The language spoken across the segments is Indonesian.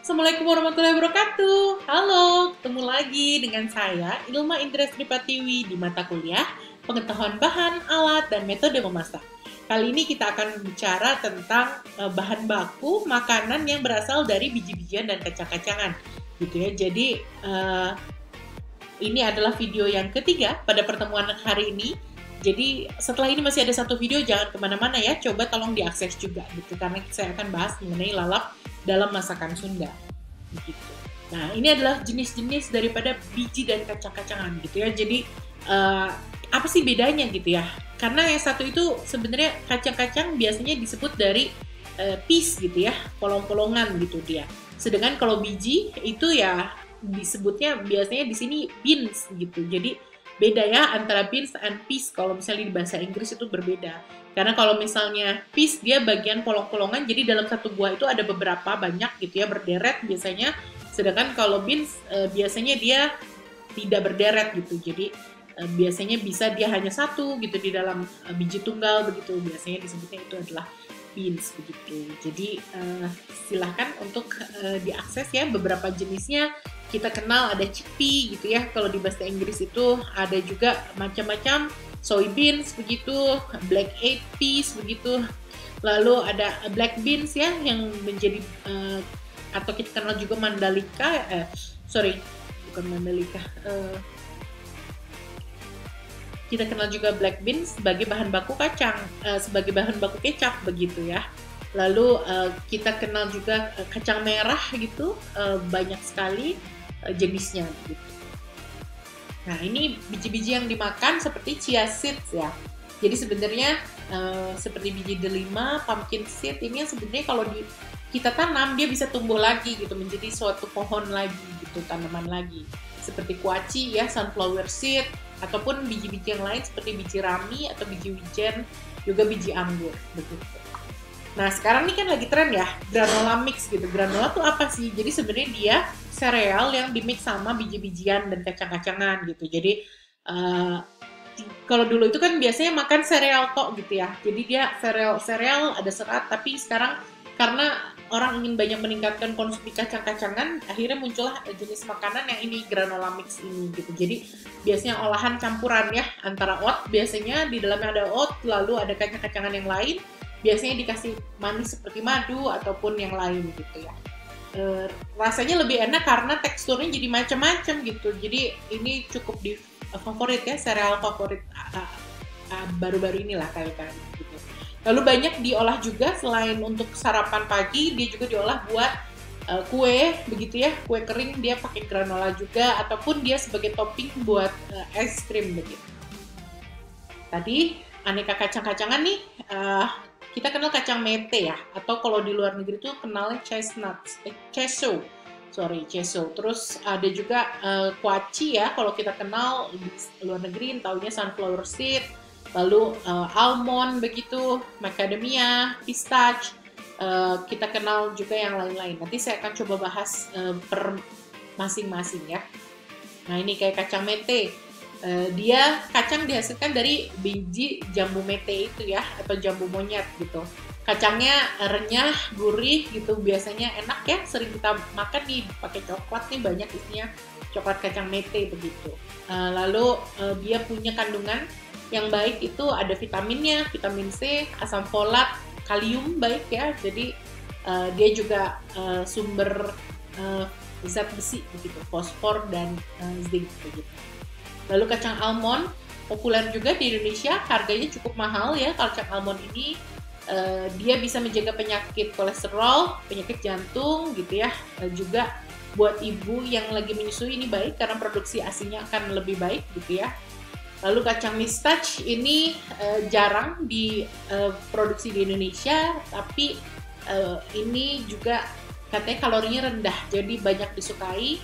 Assalamualaikum warahmatullahi wabarakatuh. Halo, ketemu lagi dengan saya Ilma Indra Sri Pratiwi di mata kuliah Pengetahuan Bahan, Alat, dan Metode Memasak. Kali ini kita akan bicara tentang bahan baku makanan yang berasal dari biji-bijian dan kacang-kacangan, gitu ya. Jadi ini adalah video yang ketiga pada pertemuan hari ini. Jadi setelah ini masih ada satu video, jangan kemana-mana ya, coba tolong diakses juga gitu, karena saya akan bahas mengenai lalap dalam masakan Sunda. Begitu. Nah, ini adalah jenis-jenis daripada biji dan kacang-kacangan gitu ya. Jadi apa sih bedanya gitu ya? Karena yang satu itu sebenarnya kacang-kacang biasanya disebut dari peas gitu ya, polong-polongan gitu dia. Sedangkan kalau biji itu ya disebutnya biasanya di sini beans gitu. Jadi beda ya antara beans and peas. Kalau misalnya di bahasa Inggris itu berbeda. Karena kalau misalnya peas dia bagian polong-polongan, jadi dalam satu buah itu ada beberapa banyak gitu ya, berderet biasanya. Sedangkan kalau beans biasanya dia tidak berderet gitu. Jadi biasanya bisa dia hanya satu gitu di dalam biji tunggal begitu. Biasanya disebutnya itu adalah beans begitu. Jadi silahkan untuk diakses ya beberapa jenisnya. Kita kenal ada chickpea gitu ya. Kalau di bahasa Inggris itu ada juga macam-macam soybeans begitu, black eyed peas begitu. Lalu ada black beans ya yang menjadi atau kita kenal juga mandalika. Bukan mandalika. Kita kenal juga black beans sebagai bahan baku kacang, sebagai bahan baku kecap begitu ya. Lalu kita kenal juga kacang merah gitu, banyak sekali jenisnya gitu. Nah, ini biji-biji yang dimakan seperti chia seeds ya. Jadi sebenarnya seperti biji delima, pumpkin seed ini sebenarnya kalau kita tanam dia bisa tumbuh lagi gitu menjadi suatu pohon lagi gitu, tanaman lagi. Seperti kuaci ya, sunflower seed, ataupun biji-biji yang lain seperti biji rami atau biji wijen, juga biji anggur begitu. Nah, sekarang ini kan lagi tren ya, granola mix gitu. Granola tuh apa sih? Jadi sebenarnya dia sereal yang dimix sama biji-bijian dan kacang-kacangan gitu. Jadi kalau dulu itu kan biasanya makan sereal tok gitu ya. Jadi dia sereal ada serat, tapi sekarang karena orang ingin banyak meningkatkan konsumsi kacang-kacangan, akhirnya muncullah jenis makanan yang ini granola mix ini gitu. Jadi biasanya olahan campuran ya antara oat, biasanya di dalamnya ada oat, lalu ada kacang-kacangan yang lain, biasanya dikasih manis seperti madu ataupun yang lain gitu ya. Rasanya lebih enak karena teksturnya jadi macam-macam gitu. Jadi ini cukup di favorit ya, sereal favorit baru-baru inilah kayak gitu. Lalu banyak diolah juga selain untuk sarapan pagi, dia juga diolah buat kue begitu ya, kue kering dia pakai granola juga, ataupun dia sebagai topping buat es krim begitu. Tadi aneka kacang-kacangan nih, kita kenal kacang mete ya, atau kalau di luar negeri itu kenalnya cheso. Terus ada juga kuaci ya, kalau kita kenal di luar negeri taunya sunflower seed, lalu almond begitu, macadamia, pistache, kita kenal juga yang lain-lain. Nanti saya akan coba bahas per masing-masing ya. Nah, ini kayak kacang mete. Dia kacang dihasilkan dari biji jambu mete itu ya, atau jambu monyet gitu. Kacangnya renyah, gurih gitu, biasanya enak ya, sering kita makan nih pakai coklat nih, banyak isinya coklat kacang mete begitu. Lalu dia punya kandungan yang baik itu ada vitaminnya, vitamin C, asam folat, kalium baik ya, jadi dia juga sumber zat besi begitu, fosfor dan zinc begitu. Lalu kacang almond populer juga di Indonesia, harganya cukup mahal ya. Kacang almond ini dia bisa menjaga penyakit kolesterol, penyakit jantung gitu ya. Juga buat ibu yang lagi menyusui ini baik karena produksi ASI-nya akan lebih baik gitu ya. Lalu kacang pistache ini jarang diproduksi di Indonesia, tapi ini juga katanya kalorinya rendah, jadi banyak disukai.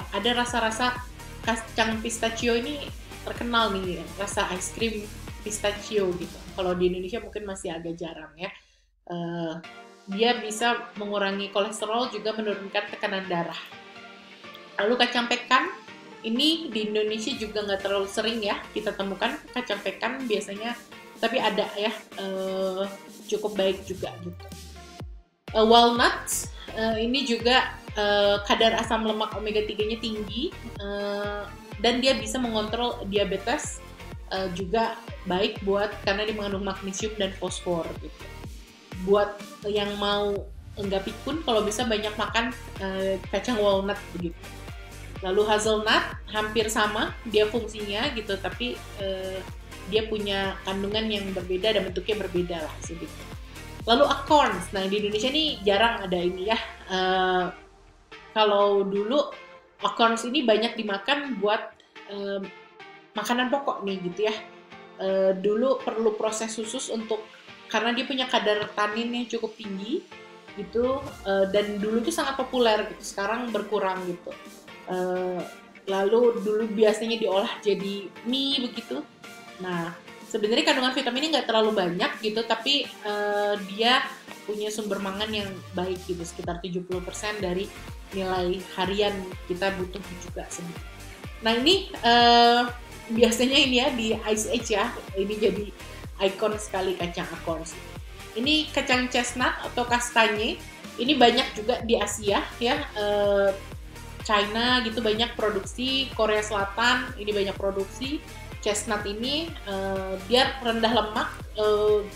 Ada rasa-rasa kacang pistachio ini terkenal nih, rasa es krim pistachio gitu. Kalau di Indonesia mungkin masih agak jarang ya. Dia bisa mengurangi kolesterol, juga menurunkan tekanan darah. Lalu kacang pekan, ini di Indonesia juga nggak terlalu sering ya kita temukan kacang pekan biasanya, tapi ada ya, cukup baik juga gitu. Walnuts, ini juga kadar asam lemak omega 3-nya tinggi, dan dia bisa mengontrol diabetes, juga baik buat karena dia mengandung magnesium dan fosfor gitu. Buat yang mau enggak pikun, kalau bisa banyak makan kacang walnut begitu. Lalu hazelnut hampir sama dia fungsinya gitu, tapi dia punya kandungan yang berbeda dan bentuknya berbeda lah sedikit. Lalu acorns, nah di Indonesia nih jarang ada ini ya. Kalau dulu acorns ini banyak dimakan buat makanan pokok nih gitu ya. Dulu perlu proses khusus untuk karena dia punya kadar tanin yang cukup tinggi gitu, dan dulu tuh sangat populer gitu. Sekarang berkurang gitu. Lalu dulu biasanya diolah jadi mie begitu. Nah, sebenarnya kandungan vitaminnya nggak terlalu banyak gitu, tapi dia punya sumber mangan yang baik gitu, sekitar 70% dari nilai harian kita butuh juga sebenarnya. Nah ini biasanya ini ya di Ice Age ya, ini jadi ikon sekali kacang acorns. Ini kacang chestnut atau kastanye, ini banyak juga di Asia ya, China gitu banyak produksi, Korea Selatan ini banyak produksi. Chestnut ini dia rendah lemak,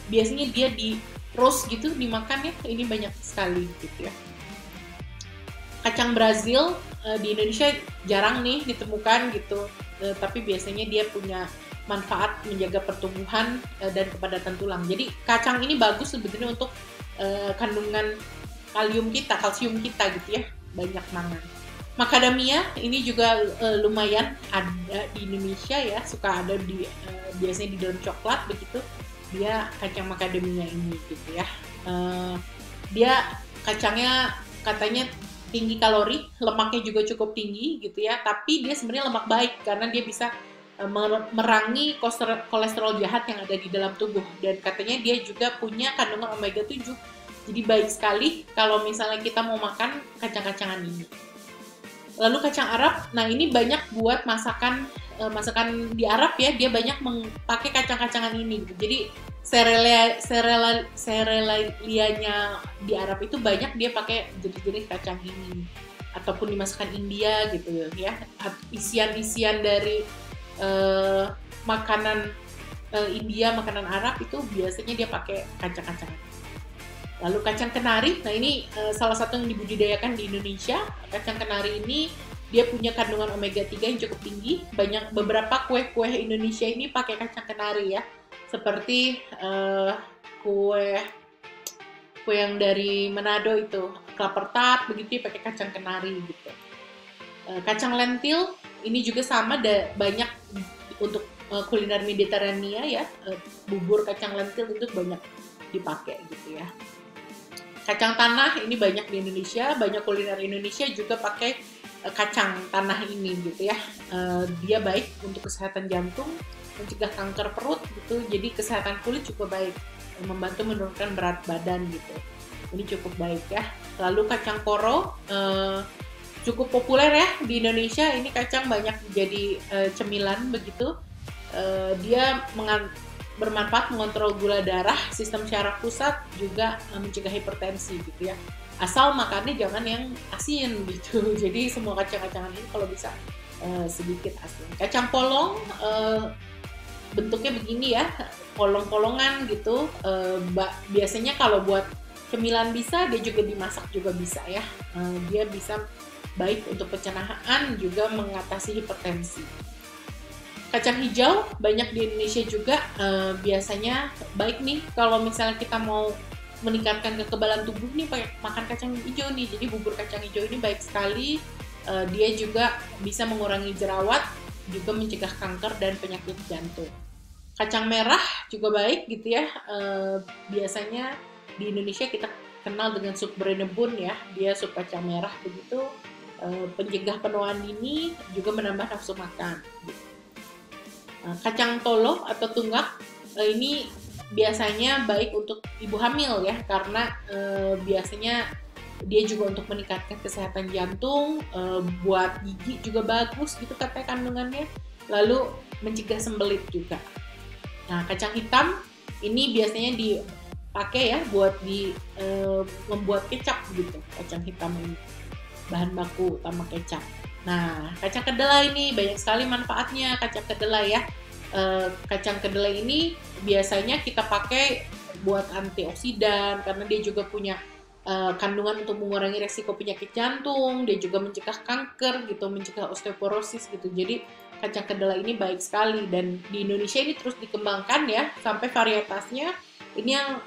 biasanya dia di roast gitu dimakan ya, ini banyak sekali gitu ya. Kacang Brazil di Indonesia jarang nih ditemukan gitu, tapi biasanya dia punya manfaat menjaga pertumbuhan dan kepadatan tulang. Jadi kacang ini bagus sebetulnya untuk kandungan kalsium kita gitu ya, banyak mangan. Macadamia ini juga lumayan ada di Indonesia ya, suka ada di biasanya di dalam coklat begitu. Dia kacang macadamia ini gitu ya. Dia kacangnya katanya tinggi kalori, lemaknya juga cukup tinggi gitu ya, tapi dia sebenarnya lemak baik karena dia bisa merangi kolesterol jahat yang ada di dalam tubuh, dan katanya dia juga punya kandungan omega 7. Jadi baik sekali kalau misalnya kita mau makan kacang-kacangan ini. Lalu kacang Arab, nah ini banyak buat masakan di Arab ya, dia banyak pakai kacang-kacangan ini gitu. Jadi serelianya di Arab itu banyak dia pakai jenis-jenis kacang ini, ataupun di masakan India gitu ya. Isian-isian dari makanan India, makanan Arab itu biasanya dia pakai kacang-kacangan. Lalu kacang kenari, nah ini salah satu yang dibudidayakan di Indonesia. Kacang kenari ini dia punya kandungan omega 3 yang cukup tinggi. Banyak beberapa kue-kue Indonesia ini pakai kacang kenari ya. Seperti kue yang dari Manado itu, klaper tart begitu pakai kacang kenari gitu. Kacang lentil ini juga sama, banyak untuk kuliner Mediterania ya. Bubur kacang lentil itu banyak dipakai gitu ya. Kacang tanah ini banyak di Indonesia, banyak kuliner Indonesia juga pakai kacang tanah ini gitu ya. Dia baik untuk kesehatan jantung, mencegah kanker perut gitu, jadi kesehatan kulit juga baik, membantu menurunkan berat badan gitu. Ini cukup baik ya. Lalu kacang koro cukup populer ya di Indonesia. Ini kacang banyak jadi cemilan begitu. Dia bermanfaat mengontrol gula darah, sistem syaraf pusat, juga mencegah hipertensi gitu ya. Asal makannya jangan yang asin gitu. Jadi semua kacang-kacangan ini kalau bisa sedikit asin. Kacang polong bentuknya begini ya, polong-polongan gitu. Biasanya kalau buat cemilan bisa, dia juga dimasak juga bisa ya. Dia bisa baik untuk pencernaan, juga mengatasi hipertensi. Kacang hijau banyak di Indonesia juga, biasanya baik nih kalau misalnya kita mau meningkatkan kekebalan tubuh nih pakai makan kacang hijau nih. Jadi bubur kacang hijau ini baik sekali, dia juga bisa mengurangi jerawat, juga mencegah kanker dan penyakit jantung. Kacang merah juga baik gitu ya, biasanya di Indonesia kita kenal dengan sup berenebun ya, dia sup kacang merah begitu, pencegah penuaan dini, juga menambah nafsu makan gitu. Kacang tolo atau tunggak ini biasanya baik untuk ibu hamil ya, karena biasanya dia juga untuk meningkatkan kesehatan jantung, buat gigi juga bagus gitu katanya kandungannya, lalu mencegah sembelit juga. Nah kacang hitam ini biasanya pakai ya buat membuat kecap gitu, kacang hitam ini. Bahan baku utama kecap. Nah, kacang kedelai ini banyak sekali manfaatnya kacang kedelai ya. Kacang kedelai ini biasanya kita pakai buat antioksidan karena dia juga punya kandungan untuk mengurangi resiko penyakit jantung, dia juga mencegah kanker gitu, mencegah osteoporosis gitu. Jadi kacang kedelai ini baik sekali dan di Indonesia ini terus dikembangkan ya sampai varietasnya ini yang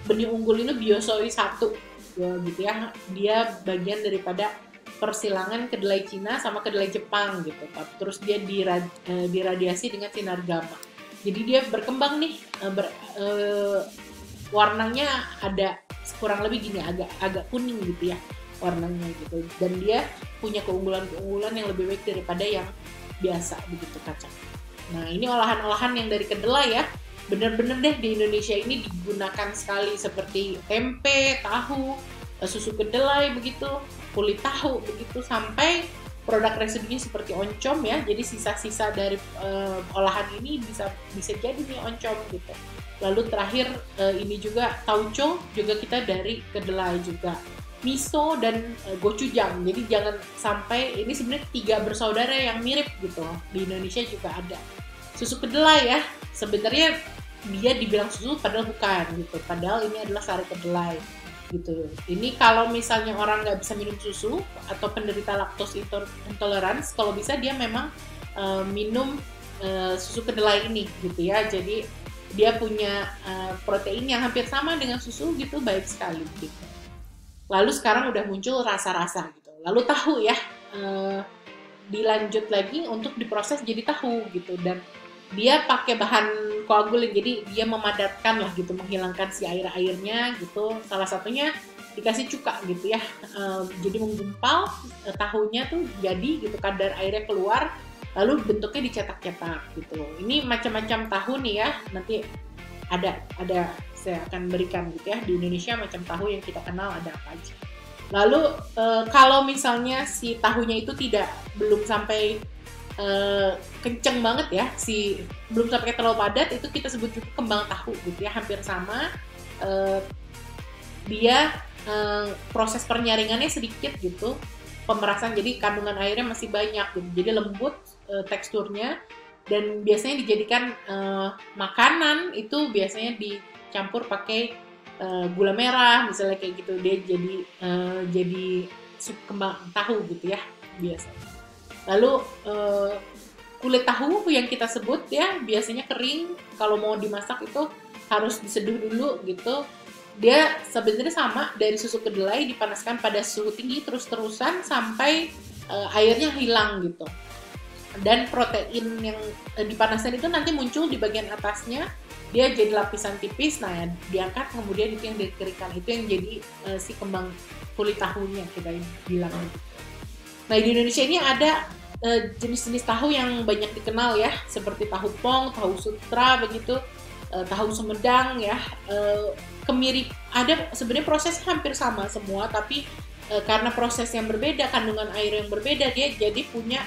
benih unggul ini Biosoi 1 gitu ya. Dia bagian daripada persilangan kedelai Cina sama kedelai Jepang gitu. Terus dia diradiasi dengan sinar gamma. Jadi dia berkembang nih warnanya ada kurang lebih gini, agak kuning gitu ya warnanya gitu, dan dia punya keunggulan yang lebih baik daripada yang biasa begitu kacang. Nah ini olahan-olahan yang dari kedelai ya, bener-bener deh di Indonesia ini digunakan sekali seperti tempe, tahu, susu kedelai begitu, kulit tahu begitu, sampai produk residunya seperti oncom ya. Jadi sisa-sisa dari olahan ini bisa jadi nih oncom gitu. Lalu terakhir ini juga tauco juga kita dari kedelai juga. Miso dan gochujang. Jadi jangan sampai, ini sebenarnya 3 bersaudara yang mirip gitu. Di Indonesia juga ada. Susu kedelai ya. Sebenarnya dia dibilang susu padahal bukan gitu. Padahal ini adalah sari kedelai gitu. Ini kalau misalnya orang nggak bisa minum susu atau penderita laktose intolerance, kalau bisa dia memang minum susu kedelai ini gitu ya. Jadi dia punya protein yang hampir sama dengan susu gitu, baik sekali gitu. Lalu sekarang udah muncul rasa-rasa gitu. Lalu tahu ya, dilanjut lagi untuk diproses jadi tahu gitu, dan dia pakai bahan koagulin, jadi dia memadatkan lah gitu, menghilangkan si air-airnya gitu. Salah satunya dikasih cuka gitu ya, jadi menggumpal tahunya tuh jadi gitu, kadar airnya keluar, lalu bentuknya dicetak-cetak gitu. Ini macam-macam tahu nih ya, nanti ada saya akan berikan gitu ya. Di Indonesia macam tahu yang kita kenal ada apa aja. Lalu kalau misalnya si tahunya itu belum sampai kenceng banget ya, belum sampai terlalu padat, itu kita sebut juga kembang tahu gitu ya, hampir sama. Dia proses pernyaringannya sedikit gitu, pemerasan, jadi kandungan airnya masih banyak gitu, jadi lembut teksturnya, dan biasanya dijadikan makanan itu biasanya dicampur pakai gula merah misalnya kayak gitu, dia jadi sup kembang tahu gitu ya biasanya. Lalu kulit tahu yang kita sebut ya biasanya kering, kalau mau dimasak itu harus diseduh dulu gitu. Dia sebenarnya sama dari susu kedelai, dipanaskan pada suhu tinggi terus-terusan sampai airnya hilang gitu. Dan protein yang dipanaskan itu nanti muncul di bagian atasnya, dia jadi lapisan tipis, nah diangkat kemudian itu yang dikeringkan, itu yang jadi si kembang kulit tahunya kita bilang gitu. Nah di Indonesia ini ada jenis-jenis tahu yang banyak dikenal ya, seperti tahu pong, tahu sutra begitu, tahu sumedang ya, ada sebenarnya prosesnya hampir sama semua, tapi karena proses yang berbeda, kandungan air yang berbeda, dia jadi punya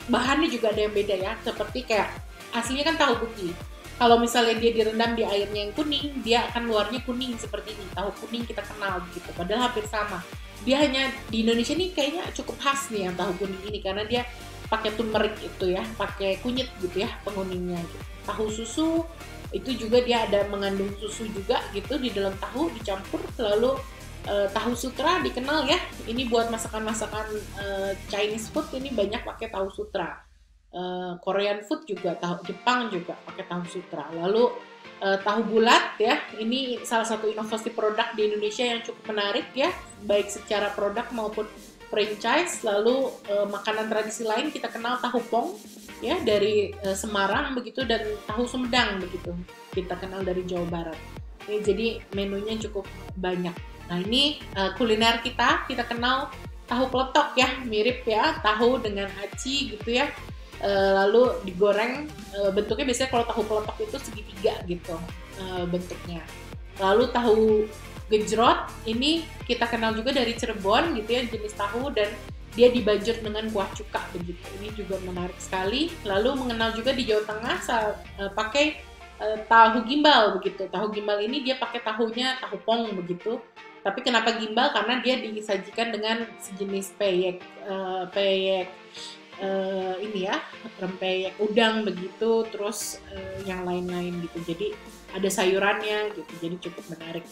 bahannya juga ada yang beda ya, seperti kayak aslinya kan tahu putih, kalau misalnya dia direndam di airnya yang kuning, dia akan luarnya kuning seperti ini, tahu kuning kita kenal gitu, padahal hampir sama. Dia hanya di Indonesia nih kayaknya cukup khas nih yang tahu kuning ini, karena dia pakai turmeric itu ya, pakai kunyit gitu ya penguningnya gitu. Tahu susu itu juga dia ada mengandung susu juga gitu di dalam tahu dicampur. Lalu tahu sutra dikenal ya, ini buat masakan-masakan Chinese food ini banyak pakai tahu sutra. Korean food juga, tahu Jepang juga pakai tahu sutra. Lalu tahu bulat ya, ini salah satu inovasi produk di Indonesia yang cukup menarik ya, baik secara produk maupun franchise. Lalu makanan tradisi lain kita kenal tahu pong ya dari Semarang begitu, dan tahu Sumedang begitu kita kenal dari Jawa Barat. Ini jadi menunya cukup banyak. Nah ini kuliner kita kenal tahu peletok ya, mirip ya tahu dengan aci gitu ya. Lalu digoreng, bentuknya biasanya kalau tahu peletok itu segitiga gitu bentuknya. Lalu tahu gejrot ini kita kenal juga dari Cirebon gitu ya, jenis tahu, dan dia dibajur dengan kuah cuka begitu. Ini juga menarik sekali. Lalu mengenal juga di Jawa Tengah pakai tahu gimbal begitu. Tahu gimbal ini dia pakai tahunya tahu pong begitu. Tapi kenapa gimbal? Karena dia disajikan dengan sejenis peyek ini ya, rempeyek udang begitu, terus yang lain-lain gitu. Jadi ada sayurannya gitu. Jadi cukup menarik.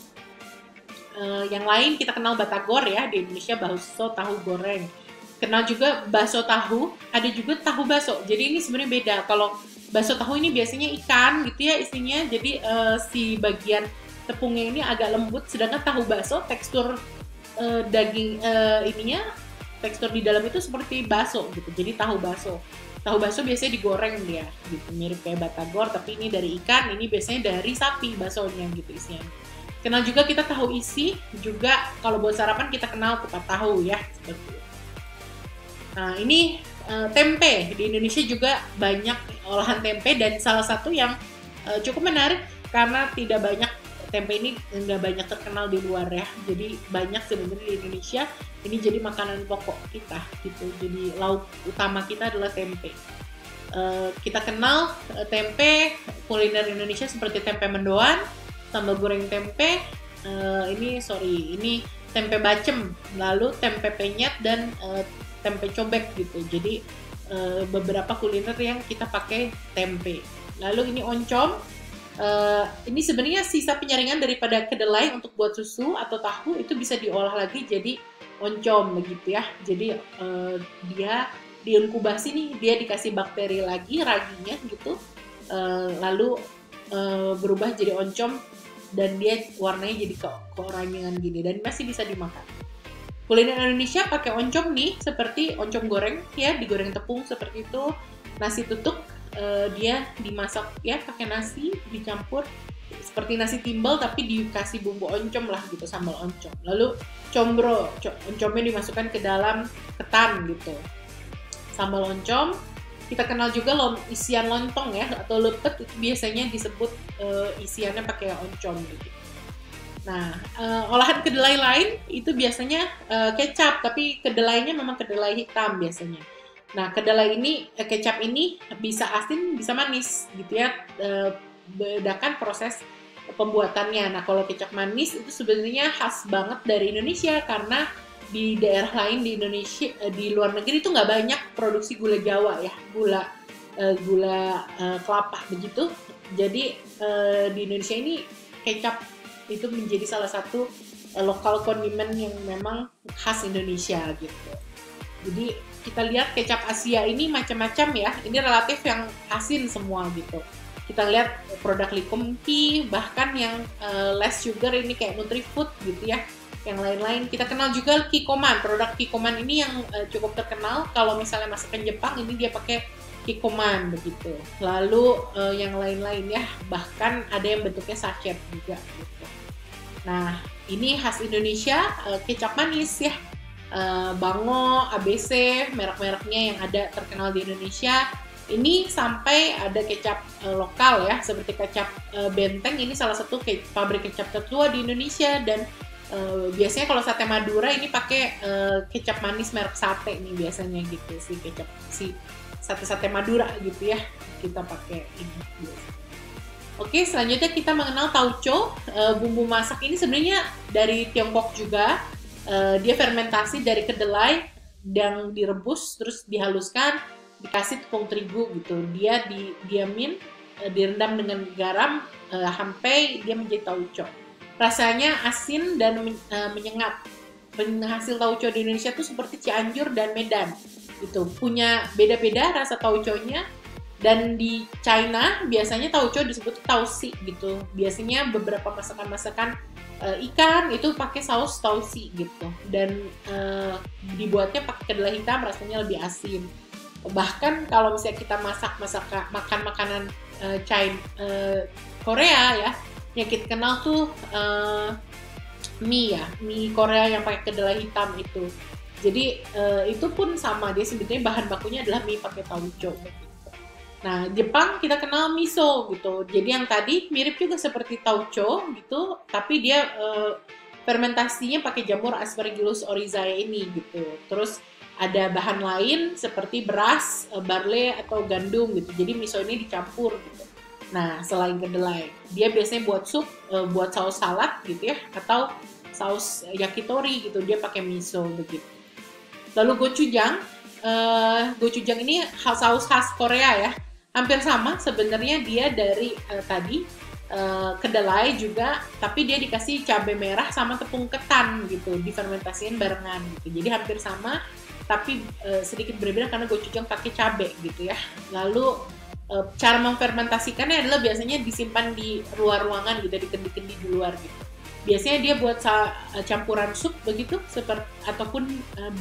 Yang lain kita kenal batagor ya, di Indonesia bakso tahu goreng. Kenal juga bakso tahu, ada juga tahu bakso. Jadi ini sebenarnya beda. Kalau bakso tahu ini biasanya ikan gitu ya isinya. Jadi si bagian tepungnya ini agak lembut, sedangkan tahu bakso tekstur daging ininya, tekstur di dalam itu seperti bakso gitu. Jadi tahu bakso. Tahu bakso biasanya digoreng dia gitu, mirip kayak batagor tapi ini dari ikan, ini biasanya dari sapi baksonya gitu isinya. Kenal juga kita tahu isi, juga kalau buat sarapan kita kenal kupat tahu ya, seperti itu. Nah ini tempe, di Indonesia juga banyak olahan tempe dan salah satu yang cukup menarik karena tidak banyak, tempe ini nggak banyak terkenal di luar ya, jadi banyak sebenarnya di Indonesia, ini jadi makanan pokok kita gitu, jadi lauk utama kita adalah tempe. Kita kenal tempe, kuliner Indonesia seperti tempe mendoan, sambal goreng tempe, ini tempe bacem, lalu tempe penyet dan tempe cobek gitu. Jadi beberapa kuliner yang kita pakai tempe. Lalu ini oncom, ini sebenarnya sisa penyaringan daripada kedelai untuk buat susu atau tahu, itu bisa diolah lagi jadi oncom begitu ya. Jadi dia diinkubasi nih, dia dikasih bakteri lagi raginya gitu, lalu berubah jadi oncom dan dia warnanya jadi keorangan gini dan masih bisa dimakan. Kuliner Indonesia pakai oncom nih, seperti oncom goreng ya, digoreng tepung seperti itu. Nasi tutuk dia dimasak ya pakai nasi, dicampur seperti nasi timbel tapi dikasih bumbu oncom lah gitu, sambal oncom. Lalu combro, oncomnya dimasukkan ke dalam ketan gitu. Sambal oncom. Kita kenal juga isian lontong ya, atau lepet, itu biasanya disebut isiannya pakai oncom gitu. Nah, olahan kedelai lain itu biasanya kecap, tapi kedelainya memang kedelai hitam biasanya. Nah, kedelai ini, kecap ini bisa asin, bisa manis gitu ya, bedakan proses pembuatannya. Nah, kalau kecap manis itu sebenarnya khas banget dari Indonesia, karena di daerah lain di Indonesia, di luar negeri itu nggak banyak produksi gula Jawa ya, gula kelapa begitu. Jadi di Indonesia ini kecap itu menjadi salah satu lokal kondimen yang memang khas Indonesia gitu. Jadi kita lihat kecap Asia ini macam-macam ya, ini relatif yang asin semua gitu. Kita lihat produk Likomki, bahkan yang less sugar ini kayak Nutrifood gitu ya. Yang lain-lain kita kenal juga Kikkoman, produk Kikkoman ini yang cukup terkenal. Kalau misalnya masakan Jepang ini dia pakai Kikkoman begitu. Lalu yang lain-lain ya, bahkan ada yang bentuknya sachet juga gitu. Nah ini khas Indonesia, kecap manis ya, Bango, ABC, merek-mereknya yang ada terkenal di Indonesia. Ini sampai ada kecap lokal ya, seperti kecap Benteng, ini salah satu pabrik kecap tertua di Indonesia. Dan biasanya kalau sate Madura ini pakai kecap manis merek sate nih biasanya gitu, si sate Madura gitu ya, kita pakai ini. Oke, selanjutnya kita mengenal tauco. Bumbu masak ini sebenarnya dari Tiongkok juga. Dia fermentasi dari kedelai yang direbus terus dihaluskan, dikasih tepung terigu gitu. Dia didiamin, direndam dengan garam sampai dia menjadi tauco. Rasanya asin dan menyengat. Penghasil tauco di Indonesia tuh seperti Cianjur dan Medan gitu. Punya beda-beda rasa tauconya. Dan di China biasanya tauco disebut tausi gitu. Biasanya beberapa masakan-masakan ikan itu pakai saus tausi gitu. Dan dibuatnya pakai kedelai hitam, rasanya lebih asin. Bahkan kalau misalnya kita makan makanan China, Korea ya, yang kita kenal tuh mie Korea yang pakai kedelai hitam itu. Jadi itu pun sama, dia sebetulnya bahan bakunya adalah mie pakai tauco gitu. Nah, Jepang kita kenal miso gitu. Jadi yang tadi mirip juga seperti tauco gitu, tapi dia fermentasinya pakai jamur Aspergillus oryzae ini gitu. Terus ada bahan lain seperti beras, barley atau gandum gitu. Jadi miso ini dicampur gitu. Nah, selain kedelai, dia biasanya buat sup, buat saus salad gitu ya, atau saus yakitori gitu, dia pakai miso begitu. Lalu gochujang, gochujang ini saus khas Korea ya, hampir sama sebenarnya dia dari tadi kedelai juga, tapi dia dikasih cabai merah sama tepung ketan gitu, difermentasiin barengan gitu. Jadi hampir sama, tapi sedikit berbeda karena gochujang pakai cabai gitu ya. Lalu cara memfermentasikannya adalah biasanya disimpan di luar ruangan gitu, di kendi-kendi di luar gitu. Biasanya dia buat campuran sup begitu, seperti ataupun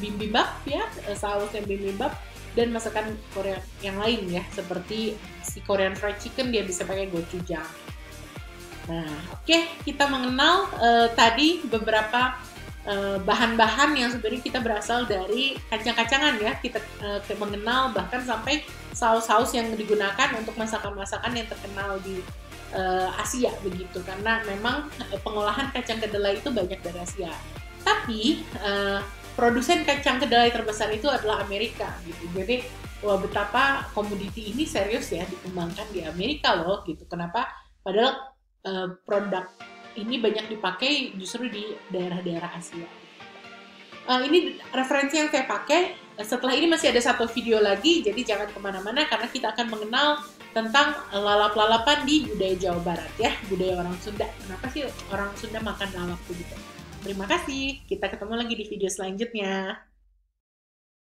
bibimbap ya, saus yang bibimbap, dan masakan Korea yang lain ya, seperti si Korean fried chicken dia bisa pakai gochujang. Nah, oke, kita mengenal tadi beberapa bahan-bahan yang sebenarnya kita berasal dari kacang-kacangan ya. Kita mengenal bahkan sampai saus-saus yang digunakan untuk masakan-masakan yang terkenal di Asia begitu, karena memang pengolahan kacang kedelai itu banyak dari Asia. Tapi produsen kacang kedelai terbesar itu adalah Amerika gitu. Jadi wah, betapa komoditi ini serius ya dikembangkan di Amerika loh gitu. Kenapa? Padahal produk ini banyak dipakai justru di daerah-daerah Asia. Ini referensi yang saya pakai. Setelah ini masih ada satu video lagi, jadi jangan kemana-mana karena kita akan mengenal tentang lalap-lalapan di budaya Jawa Barat ya, budaya orang Sunda. Kenapa sih orang Sunda makan lalap begitu? Terima kasih, kita ketemu lagi di video selanjutnya.